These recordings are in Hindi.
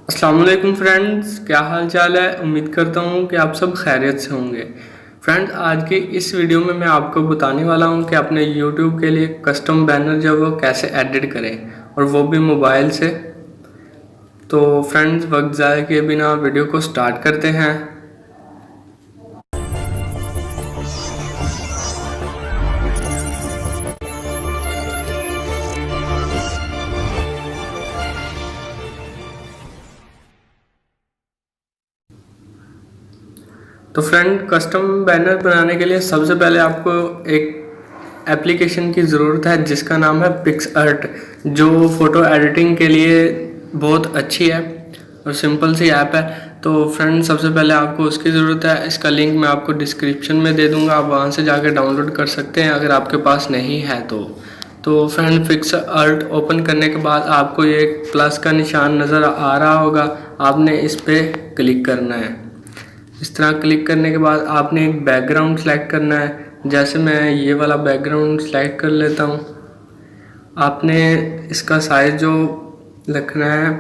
अस्सलाम वालेकुम फ्रेंड्स, क्या हाल चाल है। उम्मीद करता हूँ कि आप सब खैरियत से होंगे। फ्रेंड्स, आज की इस वीडियो में मैं आपको बताने वाला हूँ कि अपने YouTube के लिए कस्टम बैनर जो है वो कैसे एडिट करें, और वो भी मोबाइल से। तो फ्रेंड्स, वक्त ज़ाया किए बिना वीडियो को स्टार्ट करते हैं। तो फ्रेंड, कस्टम बैनर बनाने के लिए सबसे पहले आपको एक एप्लीकेशन की ज़रूरत है जिसका नाम है पिक्सआर्ट, जो फ़ोटो एडिटिंग के लिए बहुत अच्छी है और सिंपल सी ऐप है। तो फ्रेंड, सबसे पहले आपको उसकी ज़रूरत है। इसका लिंक मैं आपको डिस्क्रिप्शन में दे दूँगा, आप वहाँ से जाकर डाउनलोड कर सकते हैं अगर आपके पास नहीं है तो फ्रेंड, पिक्सआर्ट ओपन करने के बाद आपको ये प्लस का निशान नज़र आ रहा होगा, आपने इस पर क्लिक करना है। इस तरह क्लिक करने के बाद आपने एक बैकग्राउंड सेलेक्ट करना है। जैसे मैं ये वाला बैकग्राउंड सेलेक्ट कर लेता हूँ। आपने इसका साइज़ जो रखना है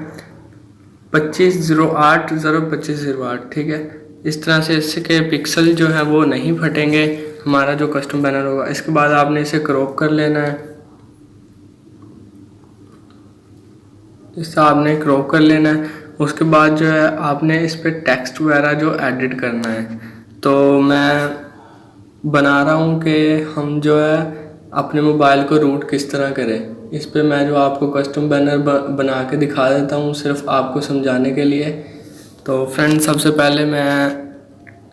2508x2508, ठीक है। इस तरह से इसके पिक्सल जो है वो नहीं फटेंगे, हमारा जो कस्टम बैनर होगा। इसके बाद आपने इसे क्रॉप कर लेना है। इससे आपने क्रॉप कर लेना है। उसके बाद जो है आपने इस पर टेक्स्ट वगैरह जो एडिट करना है। तो मैं बना रहा हूँ कि हम जो है अपने मोबाइल को रूट किस तरह करें। इस पे मैं जो आपको कस्टम बैनर बना के दिखा देता हूँ, सिर्फ आपको समझाने के लिए। तो फ्रेंड, सबसे पहले मैं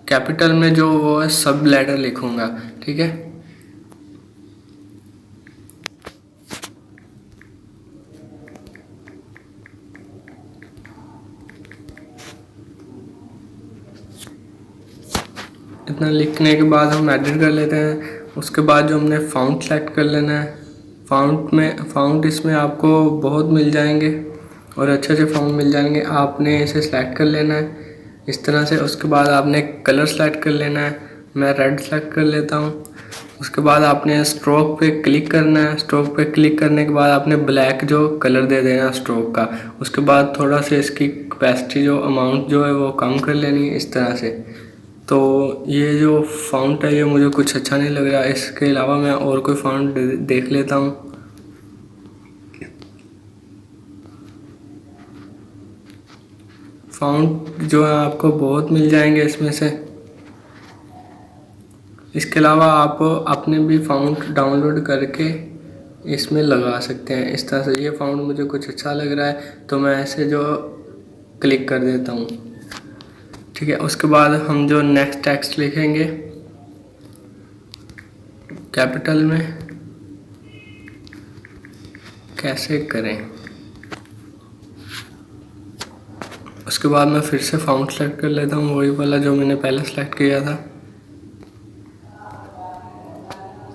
कैपिटल में जो वो है सब लेटर लिखूँगा, ठीक है। इतना लिखने के बाद हम एडिट कर लेते हैं। उसके बाद जो हमने फ़ॉन्ट सेलेक्ट कर लेना है। फ़ॉन्ट इसमें आपको बहुत मिल जाएंगे और अच्छे अच्छे फ़ॉन्ट मिल जाएंगे, आपने इसे सेलेक्ट कर लेना है इस तरह से। उसके बाद आपने कलर सेलेक्ट कर लेना है। मैं रेड सेलेक्ट कर लेता हूँ। उसके बाद आपने स्ट्रोक पे क्लिक करना है। स्ट्रोक पे क्लिक करने के बाद आपने ब्लैक जो कलर दे देना स्ट्रोक का। उसके बाद थोड़ा सा इसकी कैपेसिटी जो अमाउंट जो है वो कम कर लेनी है इस तरह से। तो ये जो फ़ॉन्ट है ये मुझे कुछ अच्छा नहीं लग रहा, इसके अलावा मैं और कोई फ़ॉन्ट देख लेता हूँ। फ़ॉन्ट जो है आपको बहुत मिल जाएंगे इसमें से। इसके अलावा आप अपने भी फ़ॉन्ट डाउनलोड करके इसमें लगा सकते हैं इस तरह से। ये फ़ॉन्ट मुझे कुछ अच्छा लग रहा है तो मैं ऐसे जो क्लिक कर देता हूँ, ठीक है। उसके बाद हम जो नेक्स्ट टेक्स्ट लिखेंगे कैपिटल में कैसे करें। उसके बाद मैं फिर से फ़ॉन्ट सेलेक्ट कर लेता हूँ, वही वाला जो मैंने पहले सेलेक्ट किया था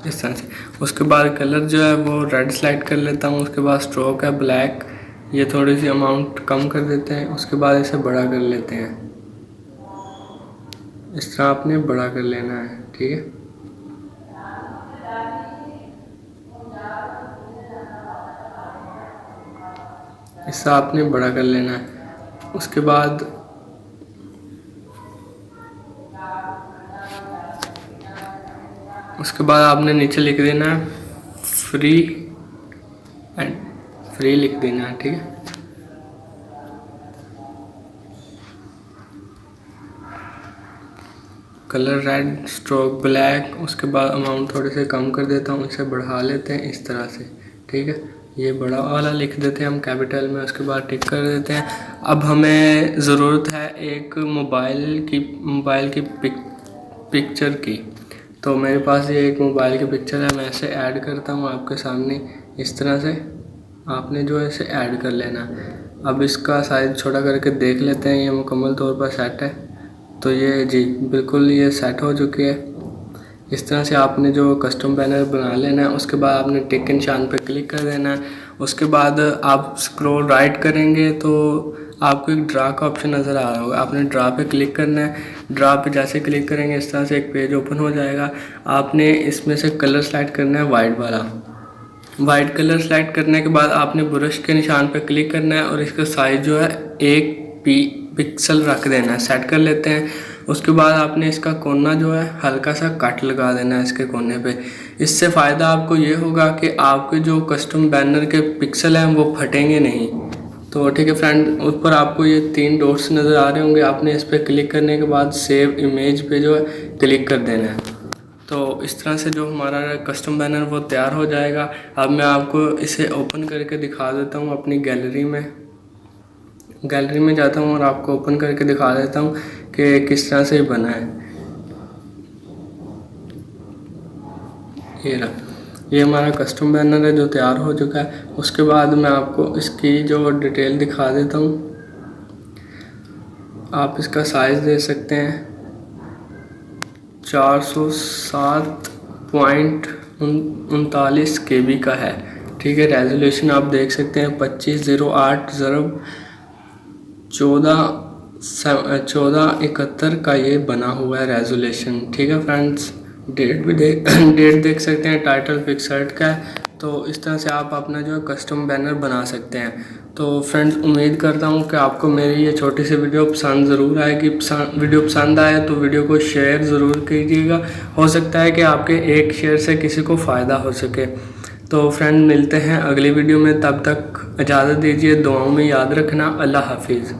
इस तरह से। उसके बाद कलर जो है वो रेड सेलेक्ट कर लेता हूँ। उसके बाद स्ट्रोक है ब्लैक, ये थोड़ी सी अमाउंट कम कर देते हैं। उसके बाद इसे बड़ा कर लेते हैं, इस तरह आपने बड़ा कर लेना है, ठीक है। इससे आपने बड़ा कर लेना है। उसके बाद आपने नीचे लिख देना है फ्री एंड फ्री लिख देना है, ठीक है। Colour red, stroke black. उसके बाद अमाउंट थोड़े से कम कर देता हूँ, इसे बढ़ा लेते हैं इस तरह से, ठीक है। ये बड़ा वाला लिख देते हैं हम कैपिटल में। उसके बाद टिक कर देते हैं। अब हमें ज़रूरत है एक मोबाइल की पिक्चर की। तो मेरे पास ये एक मोबाइल की पिक्चर है, मैं इसे ऐड करता हूँ आपके सामने इस तरह से। आपने जो है इसे ऐड कर लेना। अब इसका साइज़ छोटा करके देख लेते हैं, ये मुकम्मल तौर पर सेट है। तो ये जी बिल्कुल ये सेट हो चुकी है। इस तरह से आपने जो कस्टम बैनर बना लेना है। उसके बाद आपने टिक के निशान पर क्लिक कर देना है। उसके बाद आप स्क्रॉल राइट करेंगे तो आपको एक ड्रा का ऑप्शन नज़र आ रहा होगा, आपने ड्रा पे क्लिक करना है। ड्रा पे जैसे क्लिक करेंगे इस तरह से एक पेज ओपन हो जाएगा। आपने इसमें से कलर सेलेक्ट करना है वाइट वाला। वाइट कलर सेलेक्ट करने के बाद आपने ब्रश के निशान पे क्लिक करना है और इसका साइज जो है 1 पिक्सल रख देना है, सेट कर लेते हैं। उसके बाद आपने इसका कोना जो है हल्का सा कट लगा देना है इसके कोने पे। इससे फ़ायदा आपको ये होगा कि आपके जो कस्टम बैनर के पिक्सल हैं वो फटेंगे नहीं। तो ठीक है फ्रेंड, ऊपर आपको ये 3 डॉट्स नज़र आ रहे होंगे, आपने इस पर क्लिक करने के बाद सेव इमेज पे जो है क्लिक कर देना है। तो इस तरह से जो हमारा कस्टम बैनर वो तैयार हो जाएगा। अब मैं आपको इसे ओपन करके दिखा देता हूँ अपनी गैलरी में जाता हूँ और आपको ओपन करके दिखा देता हूँ कि किस तरह से बना है। ये रहा, ये हमारा कस्टम बैनर है जो तैयार हो चुका है। उसके बाद मैं आपको इसकी जो डिटेल दिखा देता हूँ। आप इसका साइज़ दे सकते हैं 407.39 KB का है। ठीक है, रेजोल्यूशन आप देख सकते हैं 2508/1471 का ये बना हुआ है रेजोल्यूशन। ठीक है फ्रेंड्स, डेट देख सकते हैं, टाइटल पिक्सर्ट का है। तो इस तरह से आप अपना जो है कस्टम बैनर बना सकते हैं। तो फ्रेंड्स, उम्मीद करता हूँ कि आपको मेरी ये छोटी सी वीडियो पसंद ज़रूर आएगी। वीडियो पसंद आए तो वीडियो को शेयर ज़रूर कीजिएगा। हो सकता है कि आपके एक शेयर से किसी को फ़ायदा हो सके। तो फ्रेंड, मिलते हैं अगली वीडियो में, तब तक इजाज़त दीजिए। दुआओं में याद रखना। अल्लाह हाफिज़।